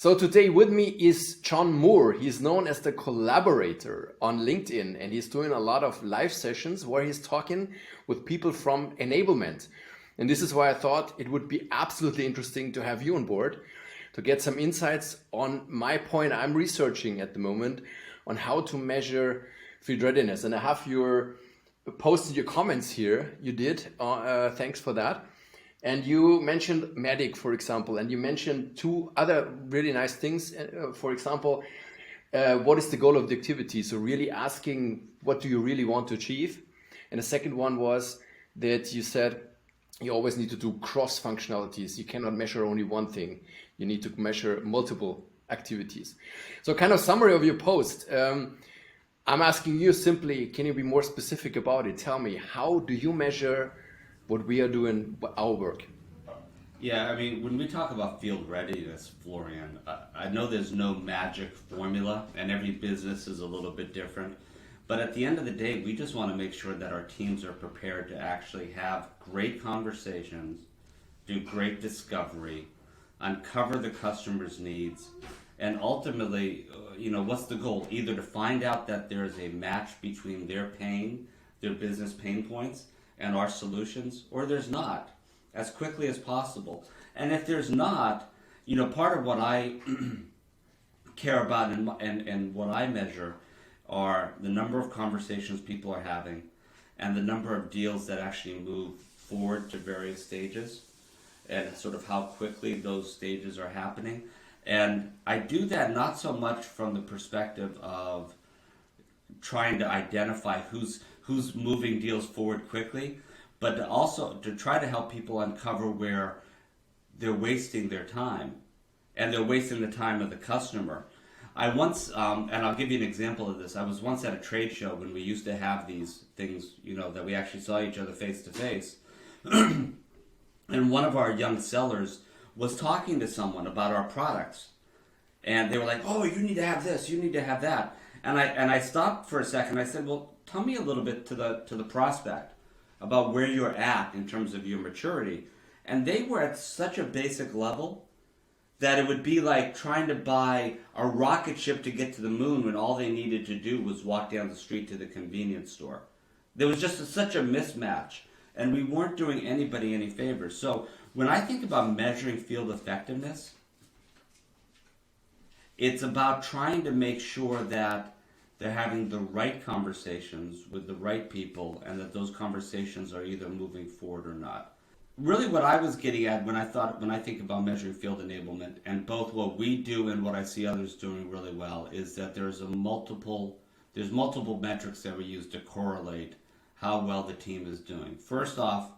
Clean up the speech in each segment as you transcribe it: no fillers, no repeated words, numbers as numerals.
So today with me is John Moore. He's known as the collaborator on LinkedIn, and he's doing a lot of live sessions where he's talking with people from enablement. And this is why I thought it would be absolutely interesting to have you on board to get some insights on my point I'm researching at the moment on how to measure field readiness. And I have posted your comments here. You did. Thanks for that. And you mentioned medic, for example, and you mentioned two other really nice things. For example, what is the goal of the activity? So really asking, what do you really want to achieve? And the second one was that you said you always need to do cross functionalities. You cannot measure only one thing. You need to measure multiple activities. So kind of summary of your post. I'm asking you simply, can you be more specific about it? Tell me, how do you measure what we are doing, our work? Yeah, I mean, when we talk about field readiness, Florian, I know there's no magic formula, and every business is a little bit different. But at the end of the day, we just want to make sure that our teams are prepared to actually have great conversations, do great discovery, uncover the customer's needs, and ultimately, what's the goal? Either to find out that there's a match between their pain, their business pain points, and our solutions, or there's not, as quickly as possible. And if there's not, part of what I care about and what I measure are the number of conversations people are having and the number of deals that actually move forward to various stages and sort of how quickly those stages are happening. And I do that not so much from the perspective of trying to identify who's moving deals forward quickly, but also to try to help people uncover where they're wasting their time, and they're wasting the time of the customer. I once, and I'll give you an example of this, I was once at a trade show when we used to have these things, that we actually saw each other face to face, and one of our young sellers was talking to someone about our products, and they were like, oh, you need to have this, you need to have that. And I stopped for a second. I said, well, tell me a little bit to the prospect about where you're at in terms of your maturity. And they were at such a basic level that it would be like trying to buy a rocket ship to get to the moon when all they needed to do was walk down the street to the convenience store. There was just such a mismatch, and we weren't doing anybody any favors. So when I think about measuring field effectiveness, it's about trying to make sure that they're having the right conversations with the right people and that those conversations are either moving forward or not. Really what I was getting at when I think about measuring field enablement, and both what we do and what I see others doing really well, is that there's multiple metrics that we use to correlate how well the team is doing. First off,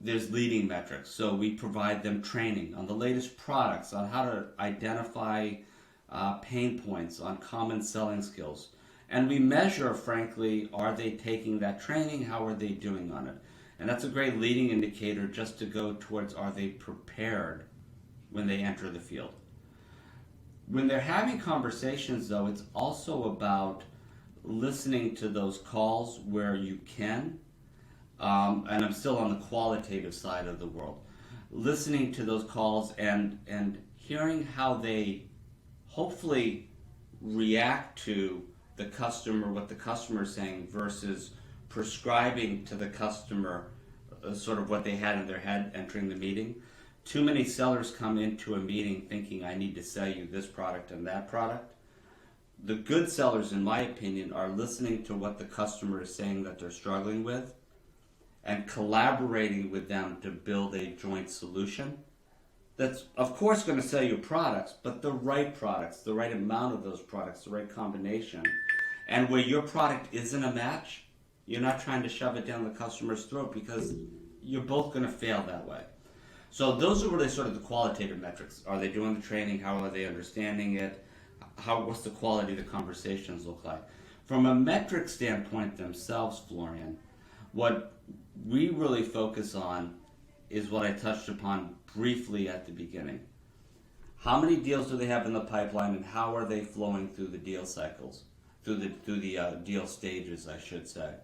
there's leading metrics. So we provide them training on the latest products, on how to identify pain points, on common selling skills. And we measure, frankly, are they taking that training? How are they doing on it? And that's a great leading indicator just to go towards, are they prepared when they enter the field? When they're having conversations, though, it's also about listening to those calls where you can, and I'm still on the qualitative side of the world, listening to those calls and hearing how they hopefully react to the customer, what the customer is saying, versus prescribing to the customer sort of what they had in their head entering the meeting. Too many sellers come into a meeting thinking, I need to sell you this product and that product. The good sellers, in my opinion, are listening to what the customer is saying that they're struggling with and collaborating with them to build a joint solution that's, of course, going to sell you products, but the right products, the right amount of those products, the right combination. And where your product isn't a match, you're not trying to shove it down the customer's throat, because you're both going to fail that way. So those are really sort of the qualitative metrics. Are they doing the training? How are they understanding it? What's the quality of the conversations look like? From a metric standpoint themselves, Florian, what we really focus on is what I touched upon briefly at the beginning. How many deals do they have in the pipeline, and how are they flowing through the deal cycles, through the deal stages, I should say.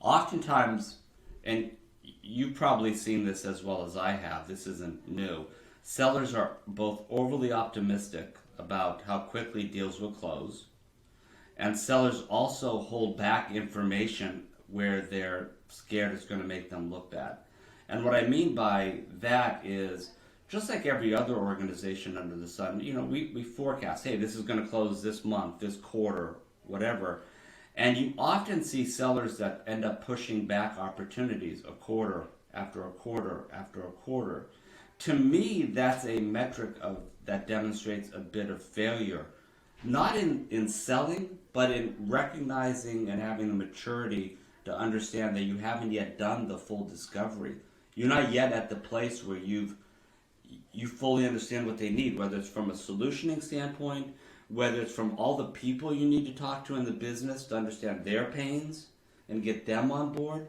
Oftentimes, and you've probably seen this as well as I have, this isn't new, sellers are both overly optimistic about how quickly deals will close, and sellers also hold back information where they're scared it's going to make them look bad. And what I mean by that is, just like every other organization under the sun, we forecast, hey, this is going to close this month, this quarter, whatever. And you often see sellers that end up pushing back opportunities a quarter after a quarter after a quarter. To me, that's a metric that demonstrates a bit of failure. Not in selling, but in recognizing and having the maturity to understand that you haven't yet done the full discovery. You're not yet at the place where you fully understand what they need, whether it's from a solutioning standpoint, whether it's from all the people you need to talk to in the business to understand their pains and get them on board.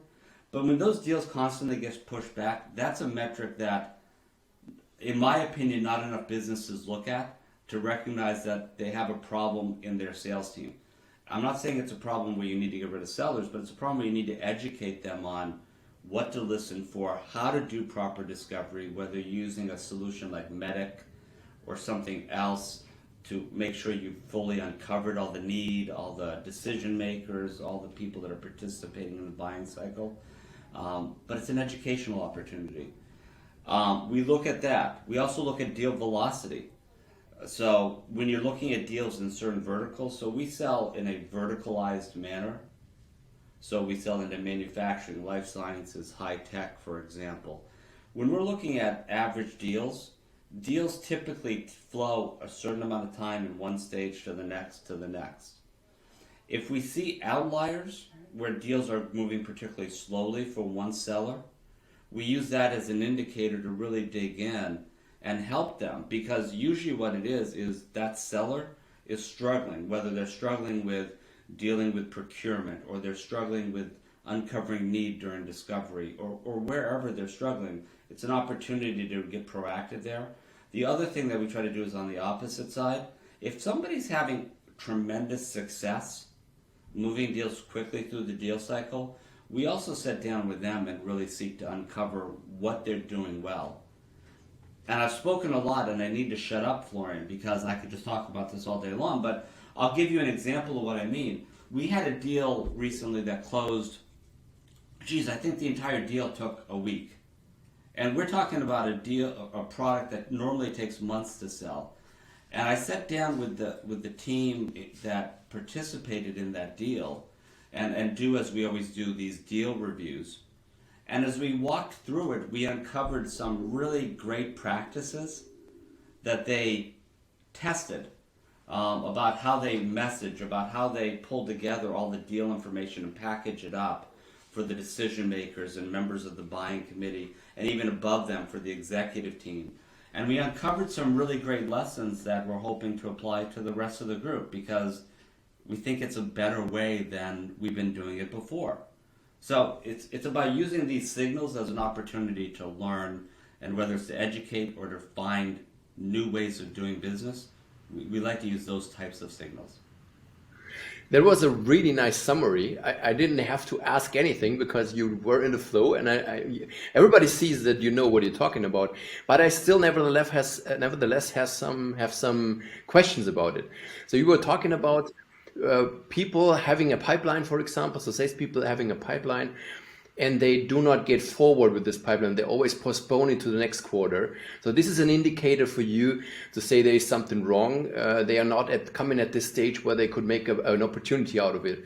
But when those deals constantly get pushed back, that's a metric that, in my opinion, not enough businesses look at to recognize that they have a problem in their sales team. I'm not saying it's a problem where you need to get rid of sellers, but it's a problem where you need to educate them on what to listen for, how to do proper discovery, whether you're using a solution like Medic or something else to make sure you've fully uncovered all the need, all the decision makers, all the people that are participating in the buying cycle. But it's an educational opportunity. We look at that. We also look at deal velocity. So when you're looking at deals in certain verticals, so we sell in a verticalized manner. So we sell into manufacturing, life sciences, high tech, for example. When we're looking at average deals typically flow a certain amount of time in one stage to the next to the next. If we see outliers where deals are moving particularly slowly for one seller, we use that as an indicator to really dig in and help them, because usually what it is that seller is struggling, whether they're struggling with dealing with procurement, or they're struggling with uncovering need during discovery, or wherever they're struggling. It's an opportunity to get proactive there. The other thing that we try to do is on the opposite side. If somebody's having tremendous success moving deals quickly through the deal cycle, we also sit down with them and really seek to uncover what they're doing well. And I've spoken a lot, and I need to shut up, Florian, because I could just talk about this all day long, but I'll give you an example of what I mean. We had a deal recently that closed, I think the entire deal took a week. And we're talking about a product that normally takes months to sell. And I sat down with the team that participated in that deal and do, as we always do, these deal reviews. And as we walked through it, we uncovered some really great practices that they tested about how they message, about how they pull together all the deal information and package it up for the decision makers and members of the buying committee, and even above them for the executive team. And we uncovered some really great lessons that we're hoping to apply to the rest of the group, because we think it's a better way than we've been doing it before. So it's about using these signals as an opportunity to learn, and whether it's to educate or to find new ways of doing business, we like to use those types of signals. That was a really nice summary. I didn't have to ask anything because you were in the flow, and everybody sees that you know what you're talking about. But I still nevertheless have some questions about it. So you were talking about people having a pipeline, for example. So salespeople having a pipeline, and they do not get forward with this pipeline. They always postpone it to the next quarter. So this is an indicator for you to say there is something wrong. They are not coming at this stage where they could make an opportunity out of it.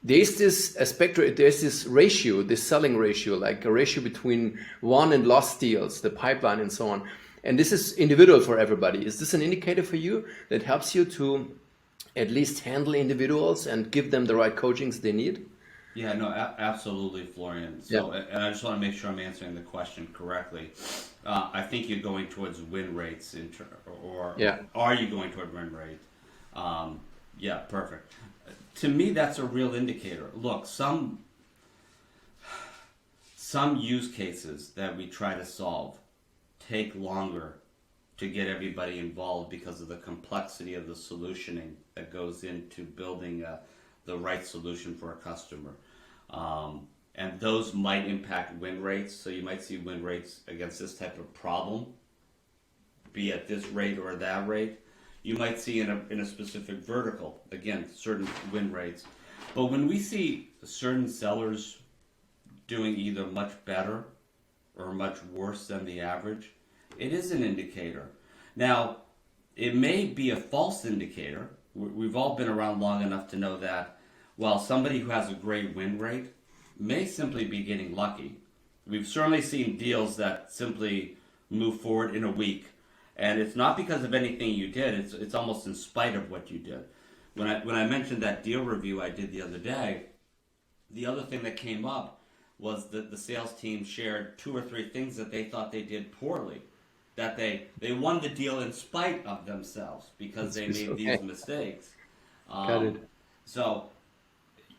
There's this ratio, this selling ratio, like a ratio between won and lost deals, the pipeline and so on. And this is individual for everybody. Is this an indicator for you that helps you to at least handle individuals and give them the right coachings they need? Yeah, no, absolutely, Florian. So, yeah. And I just want to make sure I'm answering the question correctly. I think you're going towards win rates, are you going toward win rate? Yeah, perfect. To me, that's a real indicator. Look, some use cases that we try to solve take longer to get everybody involved because of the complexity of the solutioning that goes into building the right solution for a customer. and those might impact win rates. So you might see win rates against this type of problem be at this rate or that rate. You might see in a specific vertical, again, certain win rates. But when we see certain sellers doing either much better or much worse than the average, it is an indicator. Now, it may be a false indicator. We've all been around long enough to know that while somebody who has a great win rate may simply be getting lucky. We've certainly seen deals that simply move forward in a week, and it's not because of anything you did. It's almost in spite of what you did. When I mentioned that deal review I did the other day, the other thing that came up was that the sales team shared 2 or 3 things that they thought they did poorly, that they won the deal in spite of themselves because they made these mistakes. Got it. So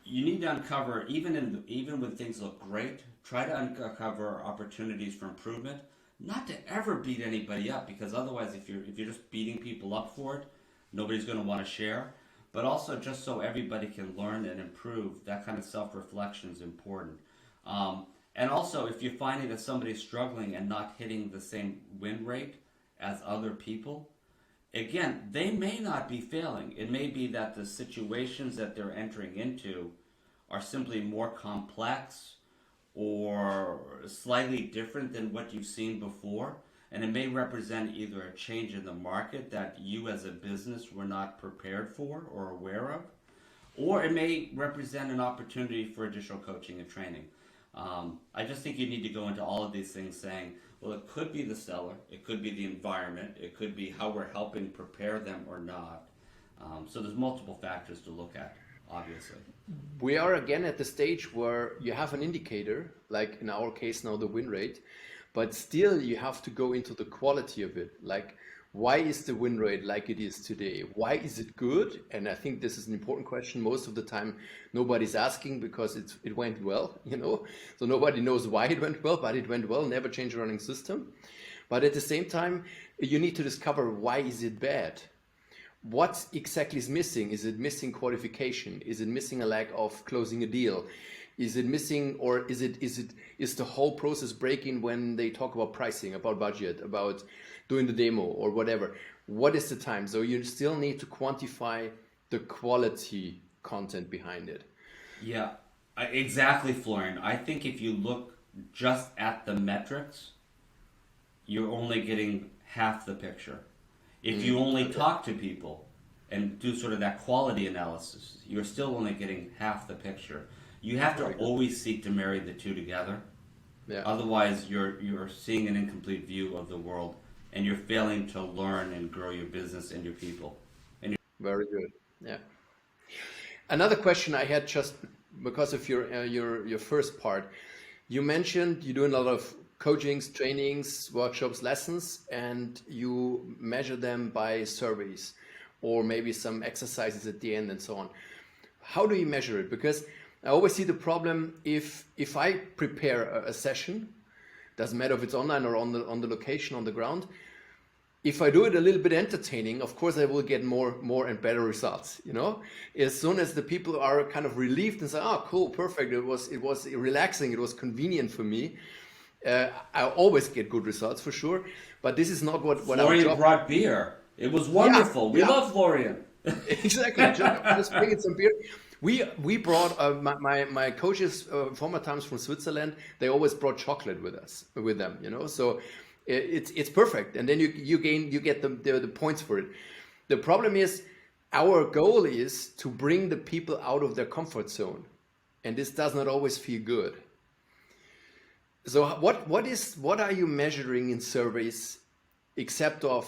you need to uncover, even when things look great, try to uncover opportunities for improvement. Not to ever beat anybody up, because otherwise, if you're just beating people up for it, nobody's going to want to share. But also, just so everybody can learn and improve, that kind of self-reflection is important. And also, if you're finding that somebody's struggling and not hitting the same win rate as other people, again, they may not be failing. It may be that the situations that they're entering into are simply more complex or slightly different than what you've seen before. And it may represent either a change in the market that you as a business were not prepared for or aware of, or it may represent an opportunity for additional coaching and training. I just think you need to go into all of these things saying, well, it could be the seller, it could be the environment, it could be how we're helping prepare them or not. So there's multiple factors to look at, obviously. We are again at the stage where you have an indicator, like in our case now the win rate, but still you have to go into the quality of it. Like, why is the win rate like it is today? Why is it good? And I think this is an important question. Most of the time nobody's asking because it went well, so nobody knows why it went well, but it went well. Never change a running system. But at the same time, you need to discover, why is it bad? What exactly is missing? Is it missing qualification? Is it missing a lack of closing a deal? Is it missing, or is the whole process breaking when they talk about pricing, about budget, about doing the demo or whatever? What is the time? So you still need to quantify the quality content behind it. Yeah, exactly, Florian. I think if you look just at the metrics, you're only getting half the picture. If you only talk to people and do sort of that quality analysis, you're still only getting half the picture. You have to always seek to marry the two together. Yeah. Otherwise, you're seeing an incomplete view of the world, and you're failing to learn and grow your business and your people. Very good. Yeah. Another question I had, just because of your first part, you mentioned you're doing a lot of coachings, trainings, workshops, lessons, and you measure them by surveys or maybe some exercises at the end and so on. How do you measure it? Because I always see the problem, if I prepare a session, doesn't matter if it's online or on the location, on the ground, if I do it a little bit entertaining, of course I will get more and better results. As soon as the people are kind of relieved and say, "Oh, cool, perfect, it was relaxing, it was convenient for me," I always get good results for sure. But this is not what Florian brought beer. It was wonderful. We love Florian. Exactly. Just bringing some beer. We brought my coaches former times from Switzerland. They always brought chocolate with them. So it's perfect, and then you get the points for it. The problem is, our goal is to bring the people out of their comfort zone, and this does not always feel good. So what are you measuring in surveys, except of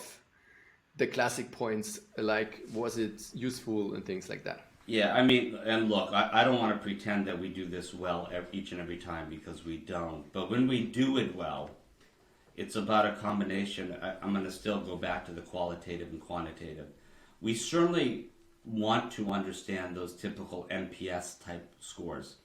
the classic points, like was it useful and things like that? Yeah, I mean, and look, I don't want to pretend that we do this well each and every time, because we don't. But when we do it well, it's about a combination. I'm going to still go back to the qualitative and quantitative. We certainly want to understand those typical NPS type scores.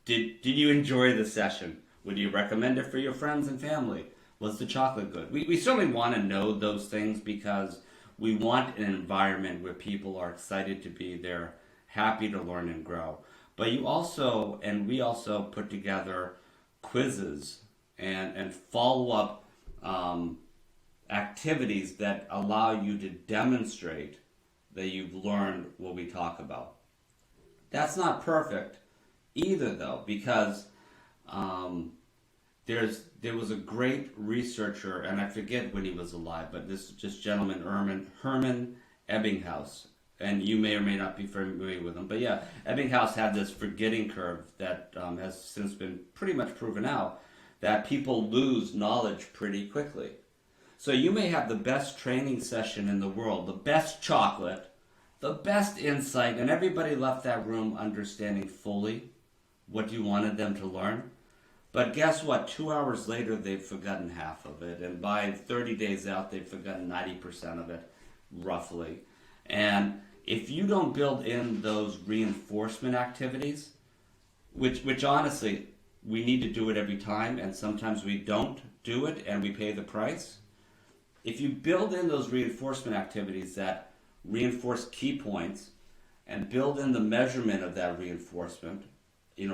Did you enjoy the session? Would you recommend it for your friends and family? Was the chocolate good? We certainly want to know those things, because we want an environment where people are excited to be there, happy to learn and grow. But you also, and we also put together quizzes and follow up activities that allow you to demonstrate that you've learned what we talk about. That's not perfect either, though, because there was a great researcher, and I forget when he was alive, but this gentleman, Herman Ebbinghaus, and you may or may not be familiar with him, but yeah, Ebbinghaus had this forgetting curve that has since been pretty much proven out that people lose knowledge pretty quickly. So you may have the best training session in the world, the best chocolate, the best insight, and everybody left that room understanding fully what you wanted them to learn. But guess what? 2 hours later, they've forgotten half of it. And by 30 days out, they've forgotten 90% of it, roughly. And if you don't build in those reinforcement activities, which honestly, we need to do it every time, and sometimes we don't do it, and we pay the price. If you build in those reinforcement activities that reinforce key points, and build in the measurement of that reinforcement,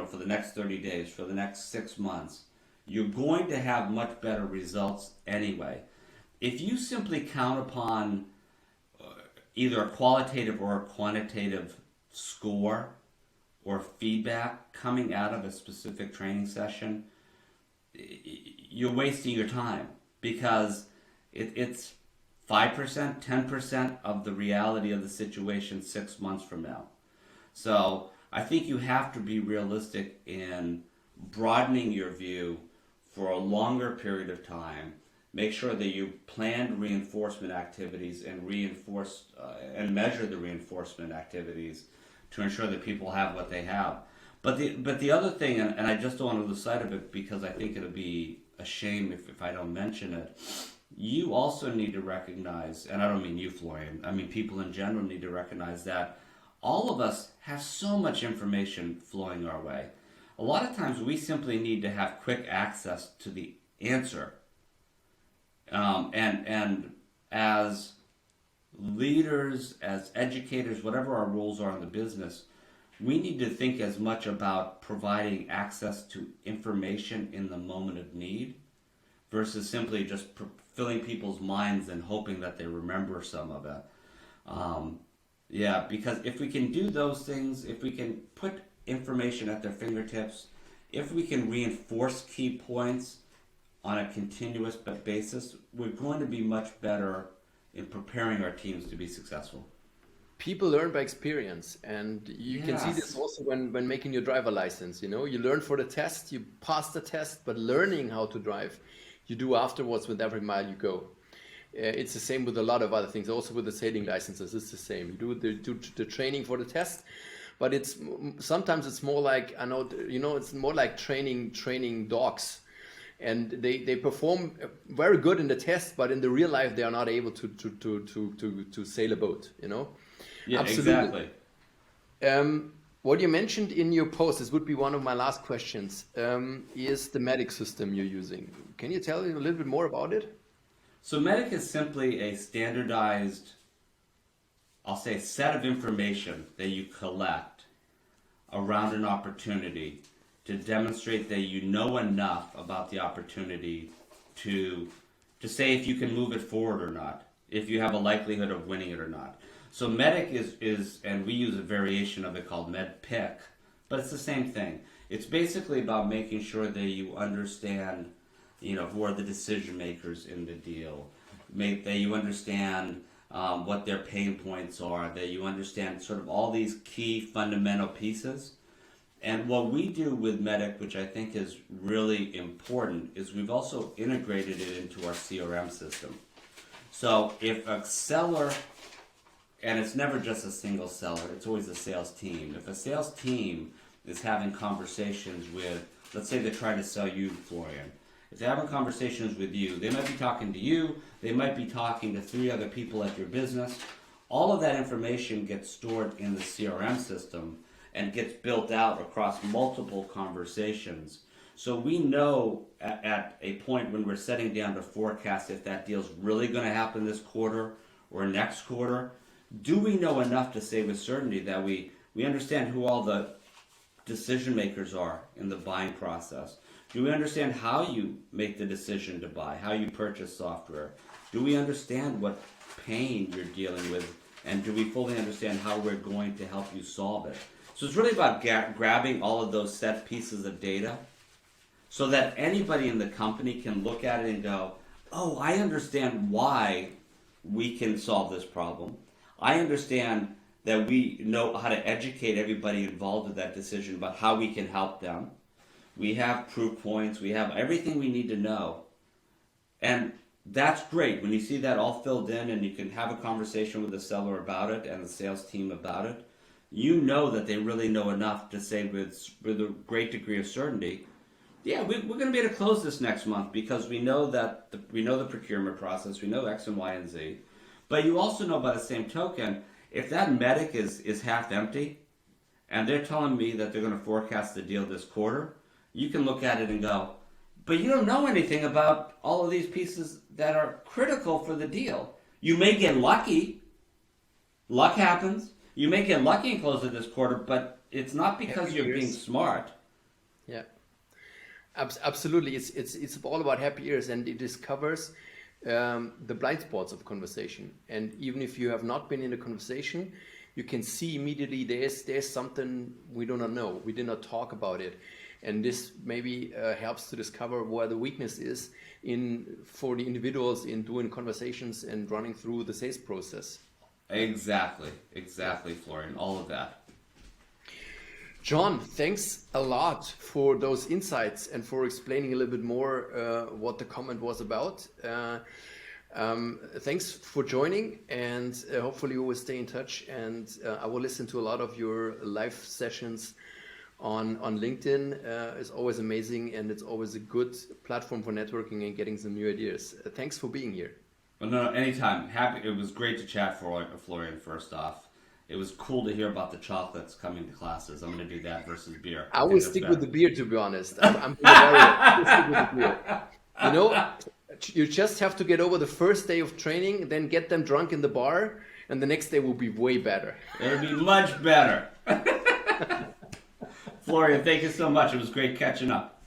for the next 30 days, for the next 6 months, you're going to have much better results anyway. If you simply count upon either a qualitative or a quantitative score or feedback coming out of a specific training session, you're wasting your time, because it's 5%, 10% of the reality of the situation 6 months from now. So I think you have to be realistic in broadening your view for a longer period of time. Make sure that you planned reinforcement activities and and measure the reinforcement activities to ensure that people have what they have. But the other thing, and I just don't want to lose sight of it because I think it'll be a shame if I don't mention it, you also need to recognize, and I don't mean you, Florian, I mean people in general need to recognize that all of us have so much information flowing our way. A lot of times we simply need to have quick access to the answer. And as leaders, as educators, whatever our roles are in the business, we need to think as much about providing access to information in the moment of need versus simply just filling people's minds and hoping that they remember some of it. Yeah, because if we can do those things, if we can put information at their fingertips, if we can reinforce key points on a continuous basis, we're going to be much better in preparing our teams to be successful. People learn by experience, and you can see this Yes. also when making your driver license. You learn for the test, you pass the test, but learning how to drive, you do afterwards with every mile you go. It's the same with a lot of other things. Also with the sailing licenses, it's the same. You do the training for the test, but sometimes it's more like, I know, it's more like training dogs, and they perform very good in the test, but in the real life they are not able to sail a boat. Yeah, Absolutely. exactly. What you mentioned in your post, this would be one of my last questions, is the medic system you're using. Can you tell me a little bit more about it? So MEDIC is simply a standardized, I'll say, set of information that you collect around an opportunity to demonstrate that you know enough about the opportunity to say if you can move it forward or not, if you have a likelihood of winning it or not. So MEDIC is and we use a variation of it called MedPick, but it's the same thing. It's basically about making sure that you understand, who are the decision makers in the deal, that you understand what their pain points are, that you understand sort of all these key fundamental pieces. And what we do with MEDIC, which I think is really important, is we've also integrated it into our CRM system. So if a seller, and it's never just a single seller, it's always a sales team. If a sales team is having conversations with, let's say they're trying to sell you, Florian. If they're having conversations with you, they might be talking to you, they might be talking to 3 other people at your business. All of that information gets stored in the CRM system and gets built out across multiple conversations. So we know at a point when we're setting down to forecast if that deal's really going to happen this quarter or next quarter, do we know enough to say with certainty that we understand who all the decision makers are in the buying process? Do we understand how you make the decision to buy, how you purchase software? Do we understand what pain you're dealing with, and do we fully understand how we're going to help you solve it? So it's really about grabbing all of those set pieces of data so that anybody in the company can look at it and go, oh, I understand why we can solve this problem. I understand that we know how to educate everybody involved with that decision about how we can help them. We have proof points. We have everything we need to know. And that's great when you see that all filled in and you can have a conversation with the seller about it and the sales team about it. You know that they really know enough to say with a great degree of certainty, yeah, we're going to be able to close this next month because we know that we know the procurement process, we know X and Y and Z. But you also know by the same token, if that medic is half empty and they're telling me that they're going to forecast the deal this quarter, you can look at it and go, but you don't know anything about all of these pieces that are critical for the deal. You may get lucky. Luck happens. You may get lucky and close it this quarter, but it's not because you're being smart. Yeah, absolutely. It's all about happy ears, and it discovers the blind spots of conversation. And even if you have not been in a conversation, you can see immediately there's something we do not know. We did not talk about it. And this maybe helps to discover where the weakness is for the individuals in doing conversations and running through the sales process. Exactly, Florian, all of that. John, thanks a lot for those insights and for explaining a little bit more what the comment was about. Thanks for joining, and hopefully we will stay in touch, and I will listen to a lot of your live sessions on LinkedIn. It's always amazing, and it's always a good platform for networking and getting some new ideas. Thanks for being here. Well, no, anytime. Happy. It was great to chat, Florian, first off. It was cool to hear about the chocolates coming to classes. I'm going to do that versus beer. I will stick with the beer, to be honest. I'm stick with the beer. You know, you just have to get over the first day of training, then get them drunk in the bar, and the next day will be way better. It'll be much better. Florian, thank you so much. It was great catching up.